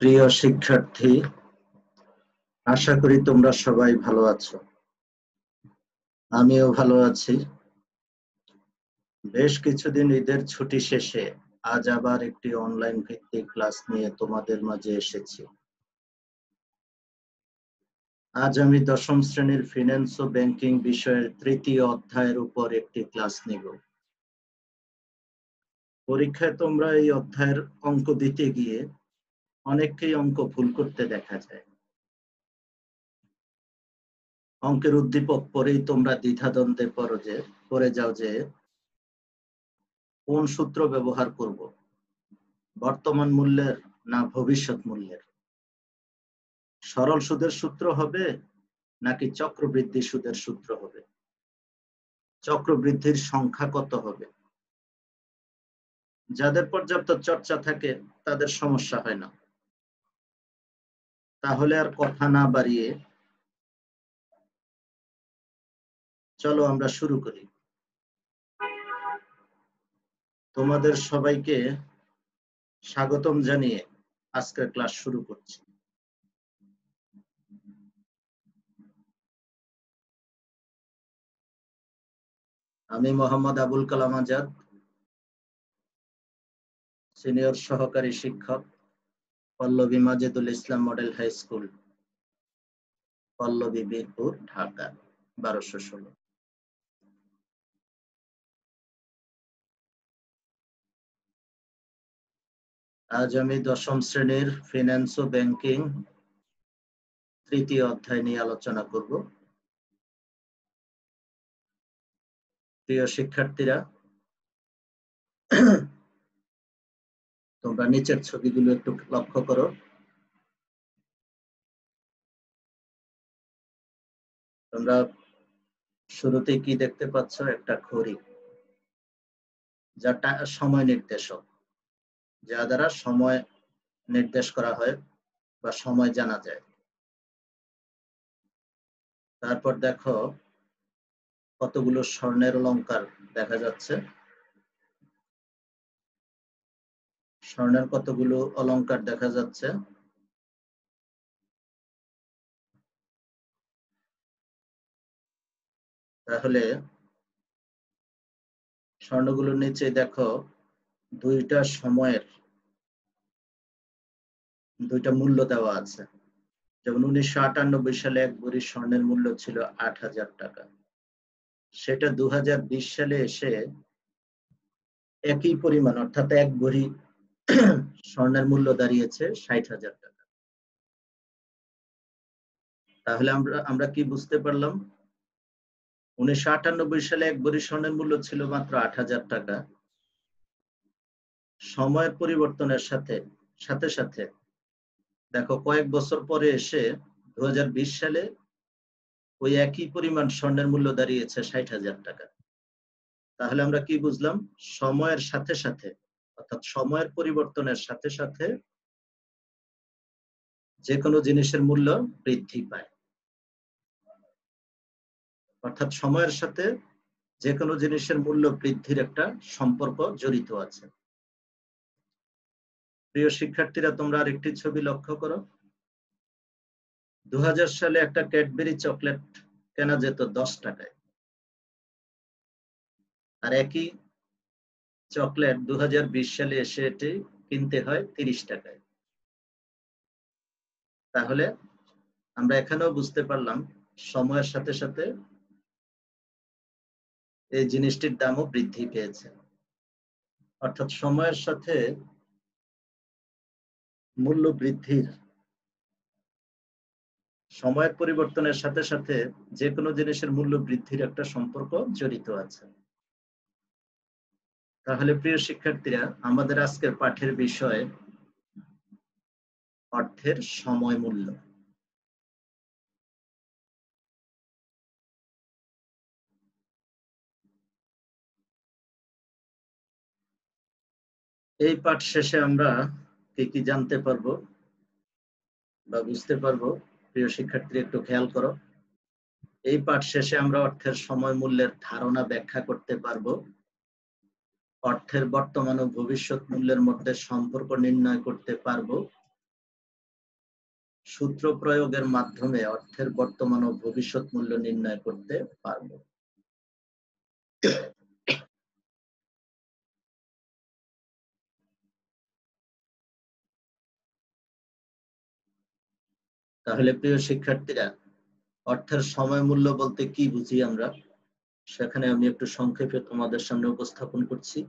প্রিয় শিক্ষার্থী, আশা করি তোমরা সবাই ভালো আছো। আমিও ভালো আছি। বেশ কিছুদিন ঈদের ছুটি শেষে আজ আবার একটি অনলাইন ভিত্তিক ক্লাস নিয়ে তোমাদের মাঝে এসেছি। আজ আমি দশম শ্রেণীর ফিন্যান্স ও ব্যাংকিং বিষয়ের তৃতীয় অধ্যায়ের উপর একটি ক্লাস নিব। পরীক্ষায় তোমরা এই অধ্যায়ের অঙ্ক দিতে গিয়ে অনেককেই অঙ্ক ভুল করতে দেখা যায়। অঙ্কের উদ্দীপক পড়েই তোমরা দ্বিধাদ্বন্দ্বে পড়ে যাও যে কোন সূত্র ব্যবহার করব, বর্তমান মূল্যের না ভবিষ্যৎ মূল্যের। সরল সুদের সূত্র হবে নাকি চক্রবৃদ্ধি সুদের সূত্র হবে, চক্রবৃদ্ধির সংখ্যা কত হবে। যাদের পর্যাপ্ত চর্চা থাকে তাদের সমস্যা হয় না। তাহলে আর কথা না বাড়িয়ে চলো আমরা শুরু করি। তোমাদের সবাইকে স্বাগতম জানিয়ে আজকের ক্লাস শুরু করছি। আমি মোহাম্মদ আবুল কালাম আজাদ, সিনিয়র সহকারী শিক্ষক, Pallabi Majedul Islam model high school, Pallabi, Birpur, Dhaka 1216। আজ আমি দশম শ্রেণীর ফিন্যান্স ও ব্যাংকিং তৃতীয় অধ্যায় নিয়ে আলোচনা করব। প্রিয় শিক্ষার্থীরা, তোমরা নিচের ছবিগুলো একটু লক্ষ্য করো। তোমরা শুরুতেই কি দেখতে পাচ্ছ? একটা ঘড়ি, যা সময় নির্দেশক, যা দ্বারা সময় নির্দেশ করা হয় বা সময় জানা যায়। তারপর দেখো কতগুলো স্বর্ণের অলংকার দেখা যাচ্ছে। স্বর্ণের কতগুলো অলংকার দেখা যাচ্ছে। তাহলে স্বর্ণগুলোর নিচে দেখো দুইটা সময়ের দুইটা মূল্য দেওয়া আছে। যেমন 1998 সালে এক ভরি স্বর্ণের মূল্য ছিল 8,000 টাকা। সেটা 2020 সালে এসে একই পরিমাণ, অর্থাৎ এক ভরি স্বর্ণের মূল্য দাঁড়িয়েছে 60,000 টাকা। তাহলে আমরা কি বুঝতে পারলাম? 1998 সালে এক ভরি স্বর্ণের মূল্য ছিল মাত্র 8,000 টাকা। সময়ের পরিবর্তনের সাথে সাথে সাথে দেখো কয়েক বছর পরে এসে 2020 সালে ওই একই পরিমাণ স্বর্ণের মূল্য দাঁড়িয়েছে 60,000 টাকা। তাহলে আমরা কি বুঝলাম? সময়ের সাথে সাথে, অর্থাৎ সময়ের পরিবর্তনের সাথে সাথে যে কোনো জিনিসের মূল্য বৃদ্ধি পায়। অর্থাৎ সময়ের সাথে যে কোনো জিনিসের মূল্য বৃদ্ধির একটা সম্পর্ক জড়িত আছে। প্রিয় শিক্ষার্থীরা, তোমরা আরেকটি ছবি লক্ষ্য করো। 2000 সালে একটা ক্যাডবেরি চকলেট কেনা যেত 10 টাকায়, আর একই চকলেট 2020 সালে এসে এটি কিনতে হয় 30 টাকায়। তাহলে আমরা এখানেও বুঝতে পারলাম সময়ের সাথে সাথে এই জিনিসটির দামও বৃদ্ধি পেয়েছে। অর্থাৎ সময়ের সাথে মূল্য বৃদ্ধির, সময়ের পরিবর্তনের সাথে সাথে যে কোনো জিনিসের মূল্য বৃদ্ধির একটা সম্পর্ক জড়িত আছে। তাহলে প্রিয় শিক্ষার্থীরা, আমাদের আজকের পাঠের বিষয় অর্থের সময় মূল্য। এই পাঠ শেষে আমরা কি কি জানতে পারবো বা বুঝতে পারবো? প্রিয় শিক্ষার্থী, একটু খেয়াল করো। এই পাঠ শেষে আমরা অর্থের সময় মূল্যের ধারণা ব্যাখ্যা করতে পারবো, অর্থের বর্তমান ও ভবিষ্যৎ মূল্যের মধ্যে সম্পর্ক নির্ণয় করতে পারবো, সূত্র প্রয়োগের মাধ্যমে অর্থের বর্তমান ও ভবিষ্যৎ মূল্য নির্ণয় করতে পারব। তাহলে প্রিয় শিক্ষার্থীরা, অর্থের সময় মূল্য বলতে কি বুঝি আমরা, সেখানে আমি একটু সংক্ষেপে তোমাদের সামনে উপস্থাপন করছি।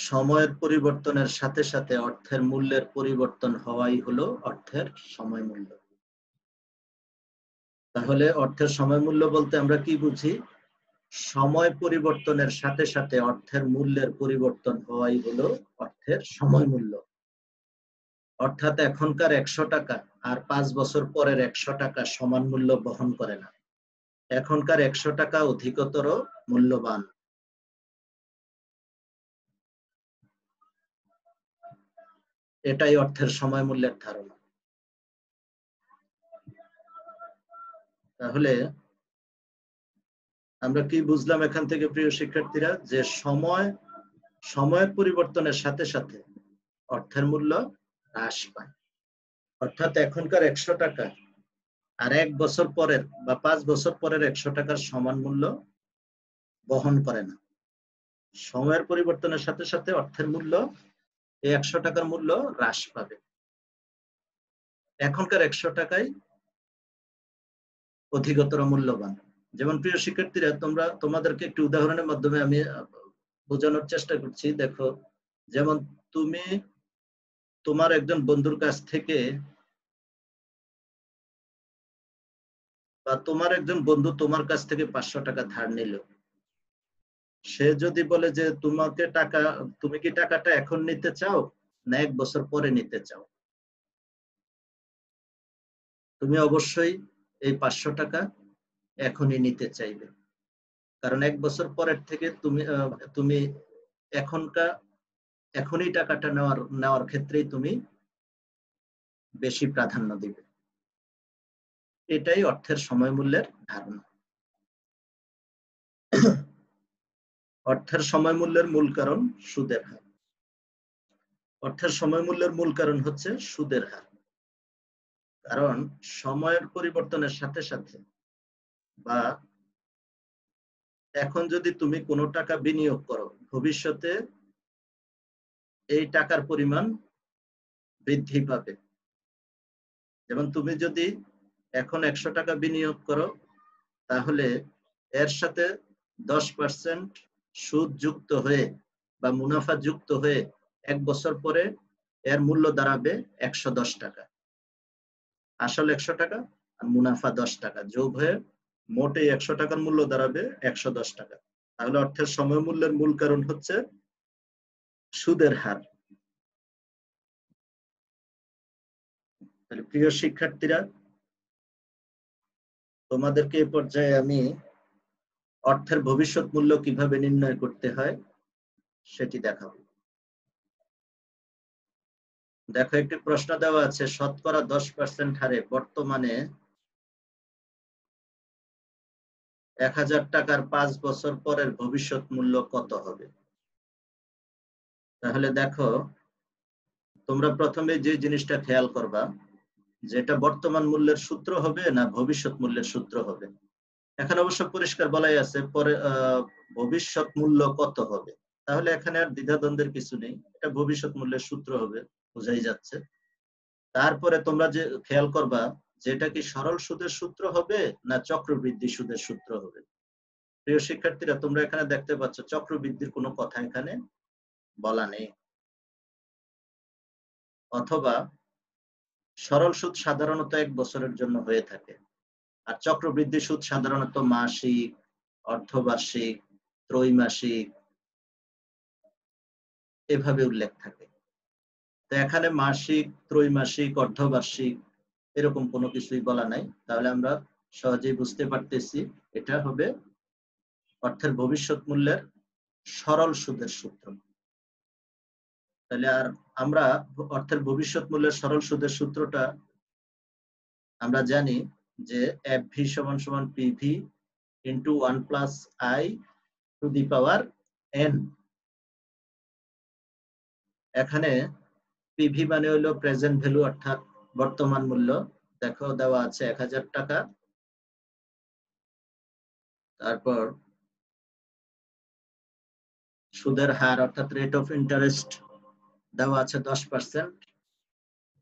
সময়ের পরিবর্তনের সাথে সাথে অর্থের মূল্যের পরিবর্তন হওয়াই হলো অর্থের সময় মূল্য। তাহলে অর্থের সময় মূল্য বলতে আমরা কি বুঝি? সময় পরিবর্তনের সাথে সাথে অর্থের মূল্যের পরিবর্তন হওয়াই হলো অর্থের সময় মূল্য। অর্থাৎ এখনকার 100 টাকা আর 5 বছর পরের 100 টাকা সমান মূল্য বহন করে না। এখনকার 100 টাকা অধিকতর মূল্যবান। এটাই অর্থের সময় মূল্যের ধারণা। তাহলে আমরা কি বুঝলাম এখান থেকে প্রিয় শিক্ষার্থীরা? যে সময়ের পরিবর্তনের সাথে সাথে অর্থের মূল্য হ্রাস পায়। অর্থাৎ এখনকার 100 টাকা আর 1 বছর পরের বা 5 বছর পরের 100 টাকার সমান মূল্য বহন করে না। সময়ের পরিবর্তনের সাথে সাথে অর্থের মূল্য, এই 100 টাকার মূল্য হ্রাস পাবে। এখনকার 100 টাকাই অধিকতর মূল্যবান। যেমন প্রিয় শিক্ষার্থীরা, তোমাদেরকে একটি উদাহরণের মাধ্যমে আমি বোঝানোর চেষ্টা করছি। দেখো, যেমন তুমি তোমার একজন বন্ধুর কাছ থেকে, বা তোমার একজন বন্ধু তোমার কাছ থেকে 500 টাকা ধার নিল। সে যদি বলে যে তুমি কি টাকাটা এখন নিতে চাও না 1 বছর পরে নিতে চাও? তুমি অবশ্যই এই 500 টাকা এখনই নিতে চাইবে। কারণ 1 বছর পরের থেকে তুমি এখনই টাকাটা নেওয়ার ক্ষেত্রেই তুমি বেশি প্রাধান্য দিবে। এটাই অর্থের সময় মূল্যের ধারণা। অর্থের সময় মূল্যের মূল কারণ সুদের হার। অর্থের সময় মূল্যের মূল কারণ হচ্ছে সুদের হার। কারণ সময়ের পরিবর্তনের সাথে সাথে, বা এখন যদি তুমি কোনো টাকা বিনিয়োগ করো, ভবিষ্যতে এই টাকার পরিমাণ বৃদ্ধি পাবে। যেমন তুমি যদি এখন 100 টাকা বিনিয়োগ করো, তাহলে এর সাথে 10% সুদ যুক্ত হয়ে বা মুনাফা যুক্ত হয়ে 1 বছর পরে এর মূল্য দাঁড়াবে 110 টাকা। আসল 100 টাকা আর মুনাফা 10 টাকা যোগ হয়ে মোট এই 100 টাকার মূল্য দাঁড়াবে 110 টাকা। তাহলে অর্থের সময় মূল্যের মূল কারণ হচ্ছে সুদের হার। তাহলে প্রিয় শিক্ষার্থীরা, তোমাদেরকে এই পর্যায়ে আমি অর্থের ভবিষ্যৎ মূল্য কিভাবে নির্ণয় করতে হয় সেটি দেখাবো। দেখো, একটি প্রশ্ন দেওয়া আছে, শতকরা 10% হারে বর্তমানে 1000 টাকার 5 বছর পরের ভবিষ্যৎ মূল্য কত হবে? তাহলে দেখো, তোমরা প্রথমে যে জিনিসটা খেয়াল করবা, যেটা বর্তমান মূল্যের সূত্র হবে না ভবিষ্যৎ মূল্যের সূত্র হবে। এখানে অবশ্য পরিষ্কার বলাই আছে পরে ভবিষ্যৎ মূল্য কত হবে। তাহলে এখানে আর দ্বিধাদ্বন্দ্বের কিছু নেই, এটা ভবিষ্যৎ মূল্যের সূত্র হবে, বোঝাই যাচ্ছে। তারপরে তোমরা যে খেয়াল করবা, যেটা কি সরল সুদের সূত্র হবে না চক্রবৃদ্ধি সুদের সূত্র হবে। প্রিয় শিক্ষার্থীরা, তোমরা এখানে দেখতে পাচ্ছ চক্রবৃদ্ধির কোনো কথা এখানে বলা নেই। অথবা সরল সুদ সাধারণত 1 বছরের জন্য হয়ে থাকে, আর চক্রবৃদ্ধি সুদ সাধারণত মাসিক, অর্ধবার্ষিক, ত্রৈমাসিক এভাবে উল্লেখ থাকে। তো এখানে মাসিক, ত্রৈমাসিক, অর্ধবার্ষিক এরকম কোনো কিছুই বলা নাই। তাহলে আমরা সহজেই বুঝতে পারতেছি এটা হবে অর্থের ভবিষ্যৎ মূল্যের সরল সুদের সূত্র। তাহলে আর আমরা অর্থের ভবিষ্যৎ মূল্যের সরল সুদের সূত্রটা আমরা জানি যে FV = PV × 1 + I⁴ n। এখানে পিভি মানে হলো প্রেজেন্ট ভ্যালু অর্থাৎ বর্তমান মূল্য। দেখো দেওয়া আছে 1000 টাকা। তারপর সুদের হার অর্থাৎ রেট অফ ইন্টারেস্ট দেওয়া আছে 10%।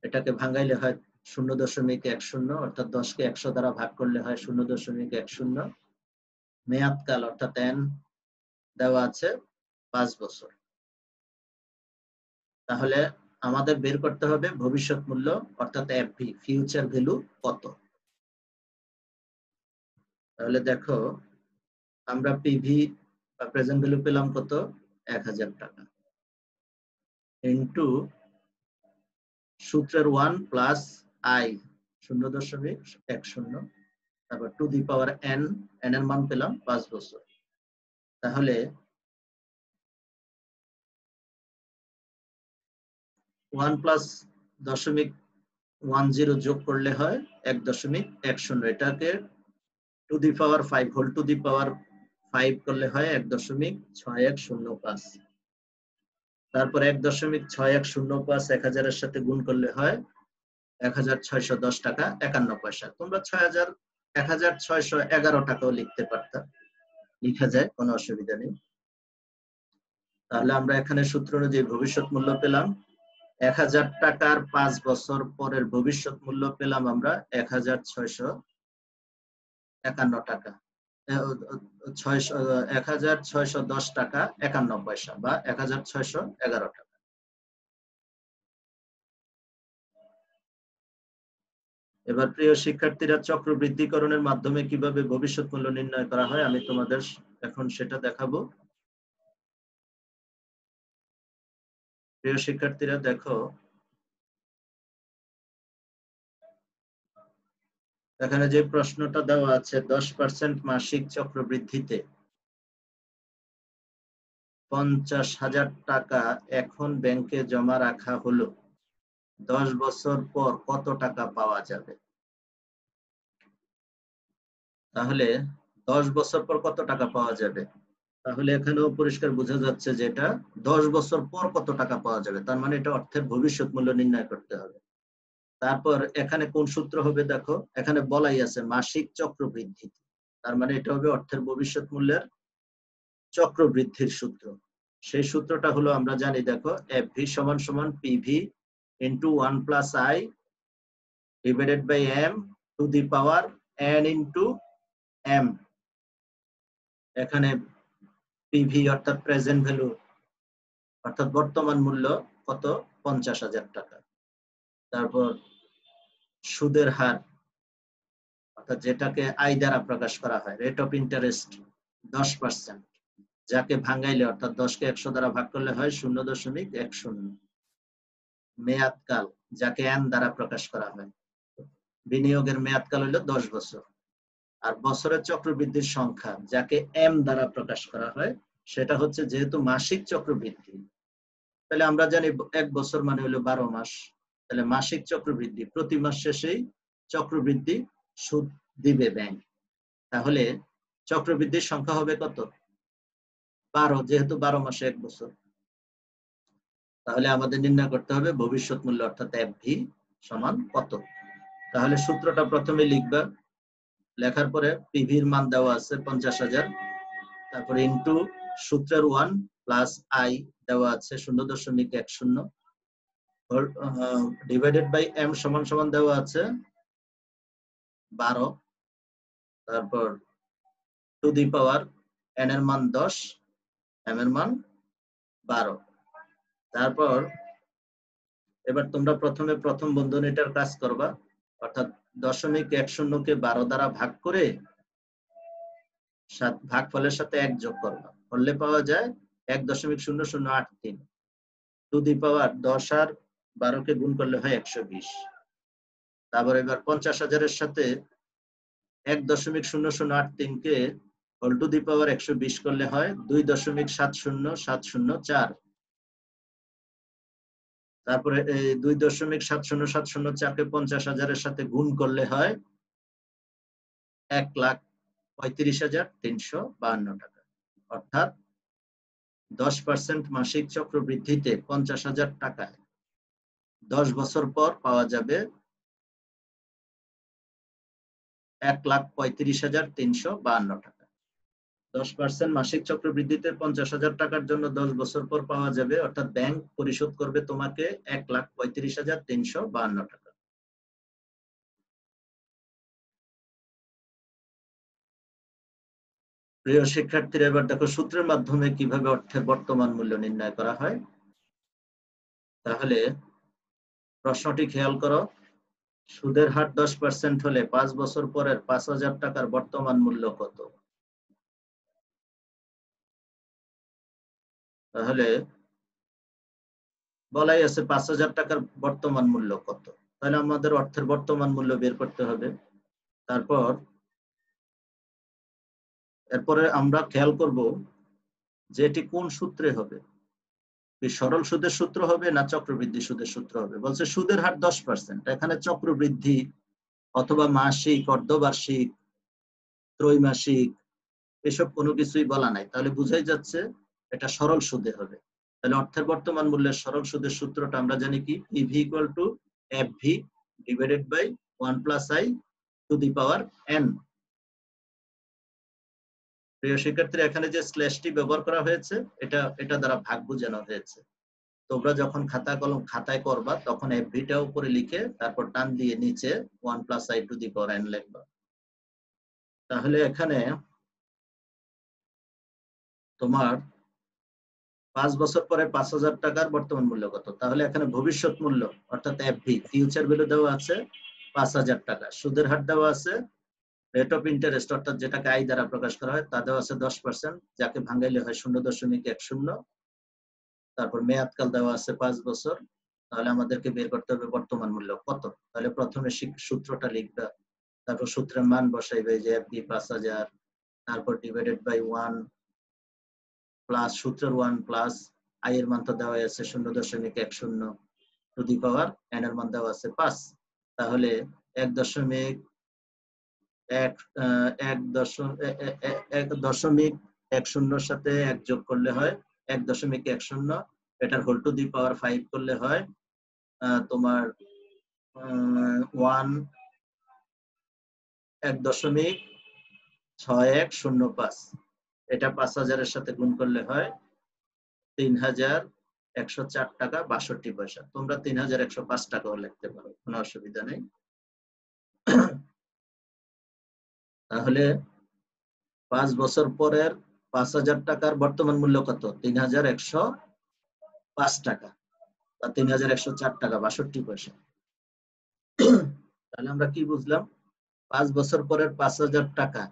এটাকে ভাঙাইলে হয় 0.10, অর্থাৎ 10কে 100 দ্বারা ভাগ করলে হয় 0.10। মেয়াদকাল অর্থাৎ এন দেওয়া আছে 5 বছর। তাহলে আমাদের বের করতে হবে ভবিষ্যৎ মূল্য অর্থাৎ এফভি, ফিউচার ভ্যালু কত। তাহলে দেখো আমরা পিভি বা প্রেজেন্ট ভ্যালু পেলাম কত, 1000 টাকা, ইন্টু সূত্রের 1 প্লাস আই 0.10, তারপর two the power N, N এর মান পেলাম 5 বছর। তাহলে 1 প্লাস 0.10 যোগ করলে হয় 1.10। এটাকে to the power 5 whole to the power 5 করলে হয় 1.6105। তারপর 1.6105 1000 এর সাথে গুণ করলে হয় 1610 টাকা 51 পয়সা। তোমরা 1611 টাকাও লিখতে পারতা, লিখা যায়, কোনো অসুবিধা নেই। তাহলে আমরা এখানে সূত্র অনুযায়ী ভবিষ্যৎ মূল্য পেলাম 1000 টাকার 5 বছর পরের ভবিষ্যৎ মূল্য পেলাম আমরা 1651 টাকা, 1610 টাকা 51 পয়সা বা 1611 টাকা। এবার প্রিয় শিক্ষার্থীরা, চক্রবৃদ্ধিকরণের মাধ্যমে কিভাবে ভবিষ্যৎ মূল্য নির্ণয় করা হয় আমি তোমাদের এখন সেটা দেখাবো। প্রিয় শিক্ষার্থীরা দেখো, এখানে যে প্রশ্নটা দেওয়া আছে 10% মাসিক চক্রবৃদ্ধিতে 50,000 টাকা এখন ব্যাংকে জমা রাখা হলো, 10 বছর পর কত টাকা পাওয়া যাবে। তাহলে 10 বছর পর কত টাকা পাওয়া যাবে, তাহলে এখানেও পরিষ্কার বোঝা যাচ্ছে যে এটা 10 বছর পর কত টাকা পাওয়া যাবে, তার মানে এটা অর্থের ভবিষ্যৎ মূল্য নির্ণয় করতে হবে। তারপর এখানে কোন সূত্র হবে দেখো, এখানে বলাই আছে মাসিক চক্রবৃদ্ধি, তার মানে এটা হবে অর্থের ভবিষ্যৎ মূল্যের চক্রবৃদ্ধির সূত্র। সেই সূত্রটা হলো আমরা জানি, দেখো এফভি সমান সমান PV into 1 plus I divided by M to the power N into M. এখানে পিভি অর্থাৎ প্রেজেন্ট ভ্যালু অর্থাৎ বর্তমান মূল্য কত, 50,000 টাকা। তারপর সুদের হার অর্থাৎ যেটাকে আই দ্বারা প্রকাশ করা হয়, রেট অফ ইন্টারেস্ট 10%, যাকে ভাঙাইলে অর্থাৎ 10কে 100 দ্বারা ভাগ করলে হয় 0.10। মেয়াদকাল যাকে এন দ্বারা প্রকাশ করা হয়, বিনিয়োগের মেয়াদকাল হলো 10 বছর। আর বছরের চক্রবৃদ্ধির সংখ্যা যাকে এম দ্বারা প্রকাশ করা হয়, সেটা হচ্ছে যেহেতু মাসিক চক্রবৃদ্ধি, তাহলে আমরা জানি 1 বছর মানে হলো 12 মাস। তাহলে মাসিক চক্রবৃদ্ধি, প্রতি মাস শেষেই চক্রবৃদ্ধি সুদ দিবে ব্যাংক। তাহলে চক্রবৃদ্ধির সংখ্যা হবে কত, 12, যেহেতু 12 মাসে 1 বছর। তাহলে আমাদের নির্ণয় করতে হবে ভবিষ্যৎ মূল্য অর্থাৎ এফভি সমান কত। তাহলে সূত্রটা প্রথমে লিখবা, লেখার পরে পিভির মান দেওয়া আছে 50,000, তারপরে ইন্টু সূত্রের 1 প্লাস আই দেওয়া আছে 0.10, ডিভাইডেড বাই এম সমান সমান দেওয়া আছে 12, তারপর টু দি পাওয়ার এন এর মান 10, এম এর মান 12। তারপর এবার তোমরা প্রথমে প্রথম বন্ধনীটার কাজ করবা, অর্থাৎ 0.10কে 12 দ্বারা ভাগ করে ভাগফলের সাথে 1 যোগ করবা, করলে পাওয়া যায় 1.0083। টু দি পাওয়ার 10 আর 12কে গুণ করলে হয় 120। তারপর এবার 50,000 এর সাথে 1.0083কে হোল টু দি পাওয়ার 120 করলে হয় 2.70704। তারপরে 2.70704কে 50,000 এর সাথে গুণ করলে হয় 1,35,352 টাকা। অর্থাৎ 10% মাসিক চক্রবৃদ্ধিতে 50,000 টাকায় 10 বছর পর পাওয়া যাবে 1,35,352 টাকা। 10% মাসিক চক্রবৃদ্ধিতে 50,000 টাকার জন্য 10 বছর পর পাওয়া যাবে, অর্থাৎ ব্যাংক পরিশোধ করবে তোমাকে 1,35,352 টাকা। প্রিয় শিক্ষার্থীরা, এবার দেখো সূত্রের মাধ্যমে কিভাবে অর্থের বর্তমান মূল্য নির্ণয় করা হয়। তাহলে প্রশ্নটি খেয়াল করো, সুদের হার 10% হলে 5 বছর পরের 5,000 টাকার বর্তমান মূল্য কত? তাহলে বলাই আছে 5,000 টাকার বর্তমান মূল্য কত, তাহলে আমাদের অর্থের বর্তমান মূল্য বের করতে হবে। তারপর এরপরে আমরা খেয়াল করব যে এটি কোন সূত্রে হবে, সরল সুদের সূত্র হবে না চক্রবৃদ্ধি সুদের সূত্র হবে। বলছে সুদের হার 10%, এখানে চক্রবৃদ্ধি অথবা মাসিক, অর্ধবার্ষিক, ত্রৈমাসিক এসব কোনো কিছুই বলা নাই, তাহলে বুঝাই যাচ্ছে এটা সরল সুদে হবে। তাহলে অর্থের বর্তমান মূল্যের সরল সুদের সূত্রটা আমরা জানি কি, PV = FV divided by 1 + I to the power n। প্রিয় শিক্ষার্থীরা, এখানে যে স্ল্যাশটি ব্যবহার করা হয়েছে এটা দ্বারা ভাগ বোঝানো হয়েছে। তোমরা যখন খাতায় করবা তখন FVটা উপরে লিখে তারপর টান দিয়ে নিচে 1 + I to the power n লিখবা। তাহলে এখানে তোমার 5 বছর পরে 5,000 টাকার বর্তমান মূল্য কত, তাহলে এখানে ভবিষ্যৎ মূল্য অর্থাৎ FV ফিউচার ভ্যালু দেওয়া আছে 5,000 টাকা, সুদের হার দেওয়া আছে, রেট অফ ইন্টারেস্ট অর্থাৎ যেটাকে আই দ্বারা প্রকাশ করা হয় তা দেওয়া আছে 10%, যাকে ভাঙাইলে হয় 0.10। তারপর মেয়াদকাল দেওয়া আছে 5 বছর। তাহলে আমাদেরকে বের করতে হবে বর্তমান মূল্য কত। তাহলে প্রথমে সূত্রটা লিখবা, তারপর সূত্রের মান বসাইবে যে FV 5,000, তারপর ডিভাইডেড বাই 1 প্লাস সূত্রের 1 প্লাস আই এর মান তো দেওয়া আছে 0.10 টু দি পাওয়ার n এর মান দেওয়া আছে 5। তাহলে 1.10 সাথে 1 যোগ করলে হয় 1.10, এটার হোল টু দি পাওয়ার 5 করলে হয় তোমার 1.6105। এটা 5,000 এর সাথে গুণ করলে হয় 3,104 টাকা 62 পয়সা। তোমরা 3,105 টাকাও লিখতে পারো, কোনো অসুবিধা নেই। তাহলে 5 বছর পরের 5,000 টাকার বর্তমান মূল্য কত? 3,105 টাকা বা 3,104 টাকা 62 পয়সা। তাহলে আমরা কি বুঝলাম? 5 বছর পরের 5,000 টাকা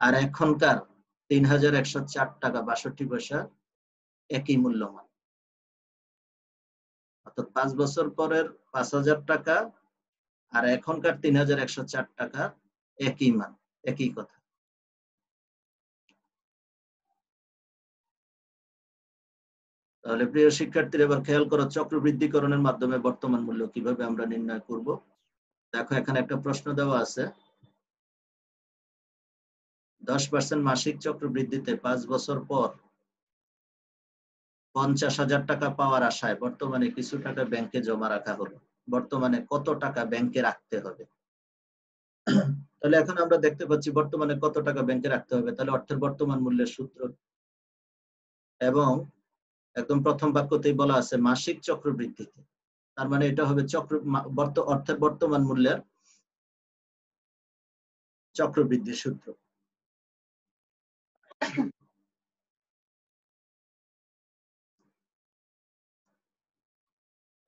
আর এখনকার 3,104 টাকা 62 পয়সা একই মূল্যমান। অর্থাৎ 5 বছর পরের 5,000 টাকা আর এখনকার 3,104 টাকা একই মান, একই কথা। তাহলে প্রিয় শিক্ষার্থীরা, এবার খেয়াল করো চক্রবৃদ্ধিকরণের মাধ্যমে বর্তমান মূল্য কিভাবে আমরা নির্ণয় করব। দেখো এখানে একটা প্রশ্ন দেওয়া আছে, 10% মাসিক চক্রবৃদ্ধিতে 5 বছর পর 50,000 টাকা পাওয়ার আশায় বর্তমানে কিছু টাকা ব্যাংকে জমা রাখা হলো, বর্তমানে কত টাকা ব্যাংকে রাখতে হবে? তাহলে এখন আমরা দেখতে পাচ্ছি বর্তমানে কত টাকা ব্যাংকে রাখতে হবে। তাহলে অর্থের বর্তমান মূল্যের সূত্র, এবং একদম প্রথম বাক্যতেই বলা আছে মাসিক চক্রবৃদ্ধিতে, তার মানে এটা হবে অর্থের বর্তমান মূল্যের চক্রবৃদ্ধি সূত্র।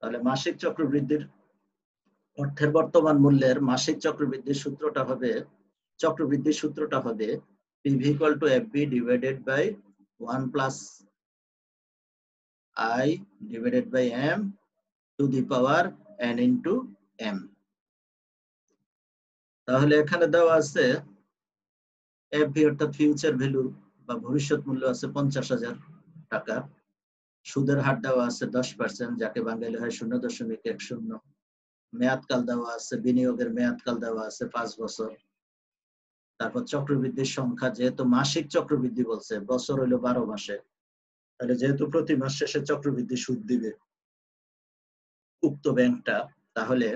তাহলে মাসিক চক্রবৃদ্ধির অর্থের বর্তমান মূল্যের মাসিক চক্রবৃদ্ধির সূত্রটা হবে PV = FB divided by 1 + I divided by M to the power n * M। তাহলে এখানে দেওয়া আছে FV অর্থাৎ ফিউচার ভ্যালু বা ভবিষ্যৎ মূল্য আছে 50,000 টাকা, সুদের হার দেওয়া আছে 10%, যাকে বাঙালি হয় 0.10। মেয়াদকাল দেওয়া আছে, বিনিয়োগের মেয়াদকাল দেওয়া আছে 5 বছর। তারপর চক্রবৃদ্ধির সংখ্যা, যেহেতু মাসিক চক্রবৃদ্ধি বলছে, বছর হইলো 12 মাসে, তাহলে যেহেতু প্রতি মাস শেষে চক্রবৃদ্ধি সুদ দিবে উক্ত ব্যাংকটা, তাহলে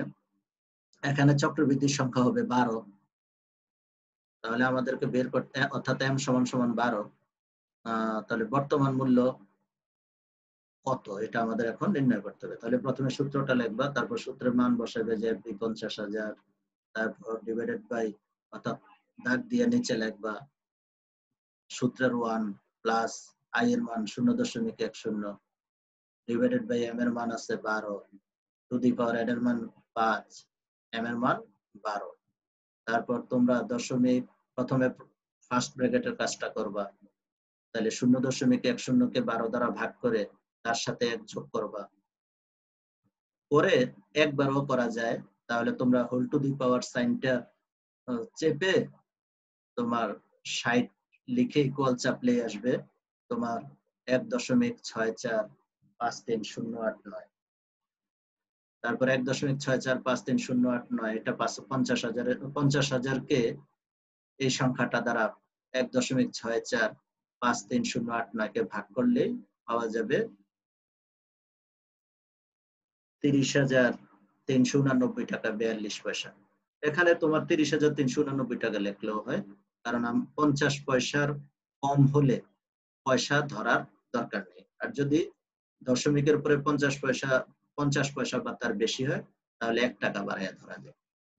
এখানে চক্রবৃদ্ধির সংখ্যা হবে 12। তাহলে আমাদেরকে বের করতে, অর্থাৎ m সমান সমান 12, তাহলে বর্তমান মূল্য কত এটা আমাদের এখন নির্ণয় করতে হবে। তাহলে প্রথমে সূত্রটা লিখবা, তারপর সূত্রের মান বসাবে যে 50,000, তারপর ডিভাইডেড বাই, অর্থাৎ দাগ দিয়ে নিচে লিখবা সূত্রের 1 প্লাস আই এর মান 0.10 ডিভাইডেড বাই m এর মান আছে 12 টু দি পাওয়ার n এর মান 5, m এর মান 12। তারপর তোমরা দশমিক প্রথমে ফার্স্ট ব্র্যাকেটের কাজটা করবা, তাহলে 0.10 কে 12 দ্বারা ভাগ করে তার সাথে 1 যোগ করবা, করে একবারও করা যায়। তাহলে তোমরা হোল টু দি পাওয়ার সাইনটা চেপে তোমার 60 লিখে ইকুয়াল চাপলে আসবে তোমার 1.645308,9। তারপর 1.645308,9, এটা 50,000কে এই সংখ্যাটা দ্বারা 1.645308,9 কে ভাগ করলেই পাওয়া যাবে 30,389 টাকা 42 পয়সা। এখানে তোমার 30,389 টাকা লিখলেও হয়, কারণ 50 পয়সার কম হলে পয়সা ধরার দরকার নেই। আর যদি দশমিকের পরে 50 পয়সা বা তার বেশি হয়, তাহলে 1 টাকা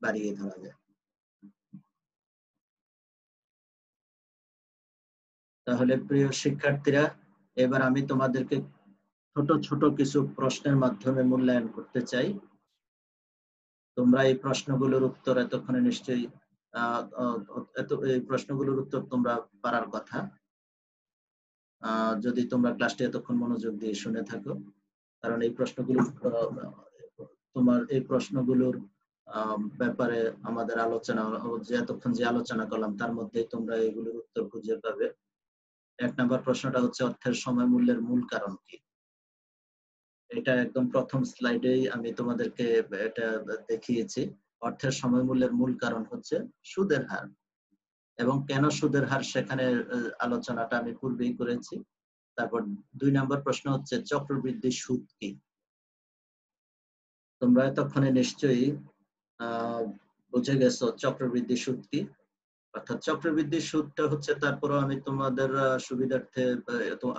বাড়িয়ে ধরা যায়। তাহলে প্রিয় শিক্ষার্থীরা, এবার আমি তোমাদেরকে ছোট ছোট কিছু প্রশ্নের মাধ্যমে মূল্যায়ন করতে চাই। তোমরা এই প্রশ্নগুলোর উত্তর এতক্ষণে নিশ্চয়ই এই প্রশ্নগুলোর উত্তর তোমরা পারার কথা, যদি তোমরা ক্লাসটি এতক্ষণ মনোযোগ দিয়ে শুনে থাকো। কারণ এই প্রশ্নগুলোর ব্যাপারে আমাদের আলোচনা, এতক্ষণ যে আলোচনা করলাম তার মধ্যে তোমরা এগুলোর উত্তর খুঁজে পাবে। 1 নম্বর প্রশ্নটা হচ্ছে অর্থের সময় মূল্যের মূল কারণ কি? এটা একদম প্রথম স্লাইডেই আমি তোমাদেরকে এটা দেখিয়েছি। অর্থের সময় মূল্যের মূল কারণ হচ্ছে সুদের হার, এবং কেন সুদের হার সেখানে আলোচনাটা আমি পূর্বেই করেছি। তারপর 2 নম্বর প্রশ্ন হচ্ছে চক্রবৃদ্ধি সুদ কি? তোমরা এতক্ষণে নিশ্চয়ই বুঝে গেছো চক্রবৃদ্ধি সুদ কি। অর্থাৎ চক্রবৃদ্ধি সুদটা হচ্ছে, তারপরও আমি তোমাদের সুবিধার্থে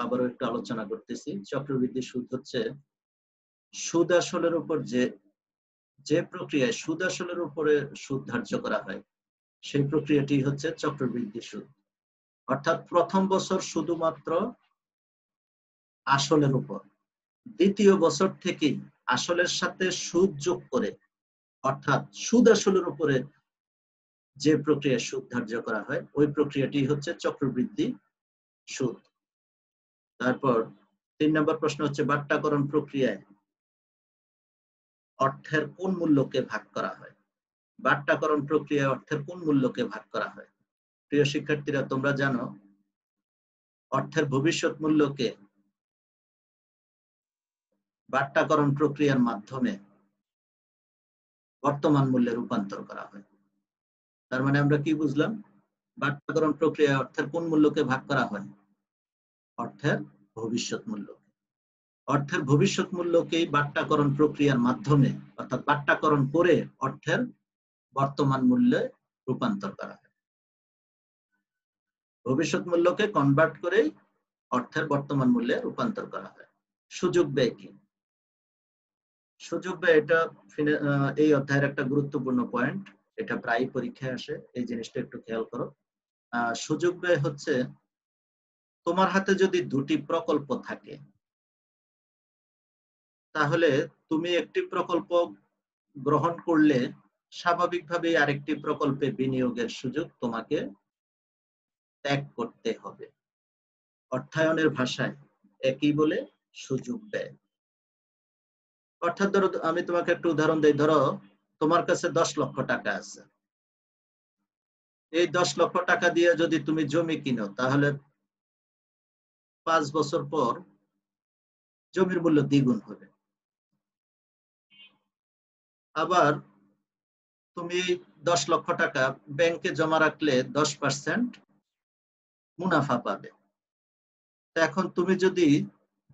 আবারও একটু আলোচনা করতেছি। চক্রবৃদ্ধি সুদ হচ্ছে সুদ আসলের উপর যে প্রক্রিয়ায় সুদ আসলের উপরে সুদ ধার্য করা হয়, সেই প্রক্রিয়াটি হচ্ছে চক্রবৃদ্ধি সুদ। অর্থাৎ প্রথম বছর শুধুমাত্র আসলের উপর, দ্বিতীয় বছর থেকে আসলের সাথে সুদ যোগ করে, অর্থাৎ সুদ আসলের উপরে যে প্রক্রিয়ায় সুদ ধার্য করা হয়, ওই প্রক্রিয়াটি হচ্ছে চক্রবৃদ্ধি সুদ। তারপর 3 নম্বর প্রশ্ন হচ্ছে বাট্টাকরণ প্রক্রিয়ায় অর্থের কোন মূল্যকে ভাগ করা হয়? বাট্টাকরণ প্রক্রিয়ায় অর্থের কোন মূল্যকে ভাগ করা হয়? প্রিয় শিক্ষার্থীরা, তোমরা জানো অর্থের ভবিষ্যৎ মূল্যকে বাট্টাকরণ প্রক্রিয়ার মাধ্যমে বর্তমান মূল্যে রূপান্তর করা হয়। তার মানে আমরা কি বুঝলাম? বাট্টাকরণ প্রক্রিয়ায় অর্থের কোন মূল্যকে ভাগ করা হয়? অর্থের ভবিষ্যৎ মূল্য। অর্থের ভবিষ্যৎ মূল্যকেই বাট্টাকরণ প্রক্রিয়ার মাধ্যমে, অর্থাৎ বাট্টাকরণ করে অর্থের বর্তমান মূল্যে রূপান্তর করা হয়। ভবিষ্যৎ মূল্যকে কনভার্ট করেই অর্থের বর্তমান মূল্যে রূপান্তর করা হয়। সুযোগ ব্যয় কি? সুযোগ ব্যয়, এটা এই অধ্যায়ের একটা গুরুত্বপূর্ণ পয়েন্ট। এটা প্রায় পরীক্ষায় আসে, এই জিনিসটা একটু খেয়াল করো। সুযোগ ব্যয় হচ্ছে তোমার হাতে যদি 2টি প্রকল্প থাকে, তাহলে তুমি একটি প্রকল্প গ্রহণ করলে স্বাভাবিকভাবেই আরেকটি প্রকল্পে বিনিয়োগের সুযোগ তোমাকে ত্যাগ করতে হবে। অর্থায়নের ভাষায় একই বলে সুযোগ ব্যয়। অর্থাৎ ধরো, আমি তোমাকে একটা উদাহরণ দিই। ধরো তোমার কাছে 10 লক্ষ টাকা আছে। এই 10 লক্ষ টাকা দিয়ে যদি তুমি জমি কিনো, তাহলে 5 বছর পর জমির মূল্য দ্বিগুণ হবে। আবার তুমি 10 লক্ষ টাকা ব্যাংকে জমা রাখলে 10% মুনাফা পাবে। এখন তুমি যদি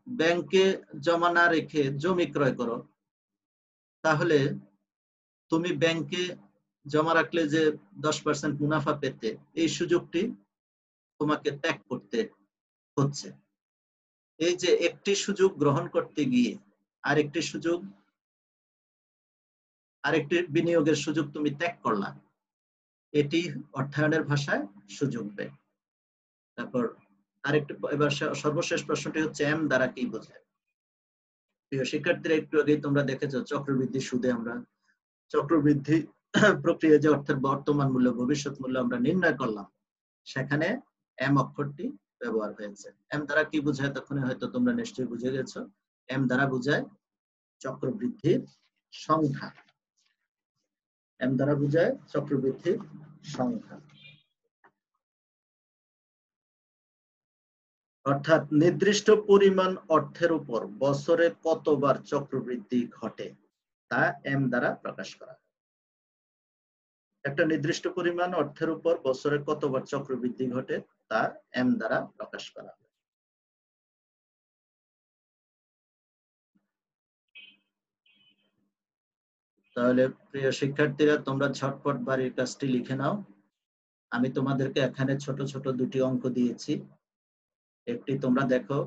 ব্যাংকে জমা না রেখে জমি ক্রয় করো, তাহলে তুমি ব্যাংকে জমা রাখলে যে 10% মুনাফা পেতে, এই সুযোগটি তোমাকে ত্যাগ করতে হচ্ছে। এই যে একটি সুযোগ গ্রহণ করতে গিয়ে আরেকটি বিনিয়োগের সুযোগ তুমি ত্যাগ করলা, এটি অর্থায়নের ভাষায় সুযোগ ব্যয়। তারপর আরেকটি, এবার সর্বশেষ প্রশ্নটি হচ্ছে এম দ্বারা কি বোঝায়। প্রিয় শিক্ষার্থীরা, একটু আগেই তোমরা দেখেছো চক্রবৃদ্ধি সুদে আমরা চক্রবৃদ্ধি প্রক্রিয়া যে অর্থের বর্তমান মূল্য ভবিষ্যৎ মূল্য আমরা নির্ণয় করলাম, সেখানে এম অক্ষরটি ব্যবহার হয়েছে। এম দ্বারা কি বোঝায় তখন হয়তো তোমরা নিশ্চয়ই বুঝে গেছো। এম দ্বারা বোঝায় চক্রবৃদ্ধির সংখ্যা। এম দ্বারা বোঝায় চক্রবৃদ্ধির সংখ্যা, অর্থাৎ নির্দিষ্ট পরিমাণ অর্থের উপর বছরে কতবার চক্রবৃদ্ধি ঘটে তা এম দ্বারা প্রকাশ করা। একটা নির্দিষ্ট পরিমাণ অর্থের উপর বছরে কতবার চক্রবৃদ্ধি ঘটে তা এম দ্বারা প্রকাশ করা হয়। তাহলে প্রিয় শিক্ষার্থীরা, তোমরা ঝটপট বাড়ির কাজটি লিখে নাও। আমি তোমাদেরকে এখানে ছোট ছোট দুটি অঙ্ক দিয়েছি। একটি তোমরা দেখো,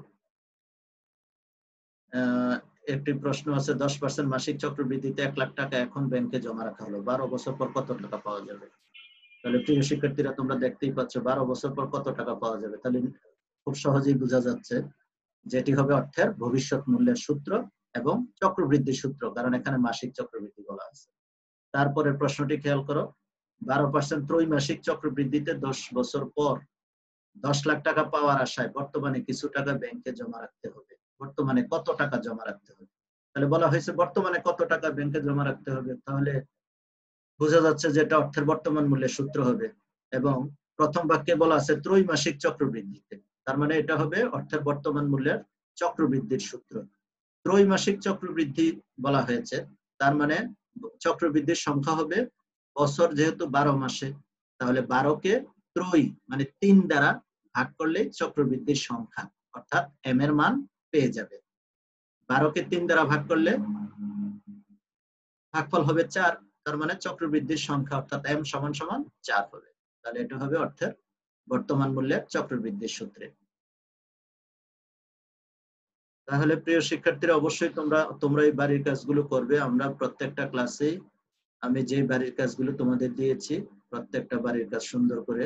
একটি প্রশ্ন আছে 10% মাসিক চক্রবৃদ্ধিতে 1 লাখ টাকা এখন ব্যাংকে জমা রাখা হলো, 12 বছর পর কত টাকা পাওয়া যাবে। তাহলে প্রিয় শিক্ষার্থীরা, তোমরা দেখতেই পাচ্ছ 12 বছর পর কত টাকা পাওয়া যাবে। তাহলে খুব সহজেই বোঝা যাচ্ছে যেটি হবে অর্থের ভবিষ্যৎ মূল্যের সূত্র এবং চক্রবৃদ্ধির সূত্র, কারণ এখানে মাসিক চক্রবৃদ্ধি বলা আছে। তারপরে প্রশ্নটি খেয়াল করো, 12% ত্রৈমাসিক চক্রবৃদ্ধিতে 10 বছর পর 10 লাখ টাকা পাওয়ার আশায় বর্তমানে কিছু টাকা ব্যাংকে জমা রাখতে হবে। বর্তমানে কত টাকা জমা রাখতে হবে? তাহলে বলা হয়েছে বর্তমানে কত টাকা ব্যাংকে জমা রাখতে হবে, তাহলে বোঝা যাচ্ছে যে এটা অর্থের বর্তমান মূল্যের সূত্র হবে। এবং প্রথম বাক্যে বলা আছে ত্রৈমাসিক চক্রবৃদ্ধিতে, তার মানে এটা হবে অর্থের বর্তমান মূল্যের চক্রবৃদ্ধির সূত্র। ত্রৈমাসিক চক্রবৃদ্ধি বলা হয়েছে, তার মানে চক্রবৃদ্ধির সংখ্যা হবে বছর যেহেতু 12 মাসে, তাহলে 12কে ত্রয়ী মানে 3 দ্বারা ভাগ করলে চক্রবৃদ্ধির সংখ্যা অর্থাৎ এম এর মান পেয়ে যাবে। 12কে 3 দ্বারা ভাগ করলে ভাগফল হবে 4, তার মানে চক্রবৃদ্ধির সংখ্যা অর্থাৎ এম সমান সমান 4 হবে। তাহলে এটা হবে অর্থের বর্তমান মূল্যের চক্রবৃদ্ধির সূত্রে। তাহলে প্রিয় শিক্ষার্থীরা, অবশ্যই তোমরা এই বাড়ির কাজগুলো করবে। আমরা প্রত্যেকটা ক্লাসে আমি যে বাড়ির কাজগুলো তোমাদের দিয়েছি প্রত্যেকটা বাড়ির কাজ সুন্দর করে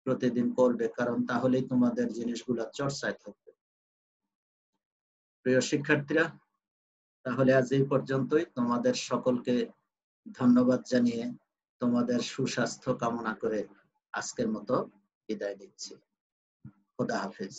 প্রতিদিন করবে, কারণ তাহলেই তোমাদের জিনিসগুলো চর্চায় থাকবে। প্রিয় শিক্ষার্থীরা, তাহলে আজ এই পর্যন্তই। তোমাদের সকলকে ধন্যবাদ জানিয়ে তোমাদের সুস্বাস্থ্য কামনা করে আজকের মতো বিদায় নিচ্ছি। খোদা হাফেজ।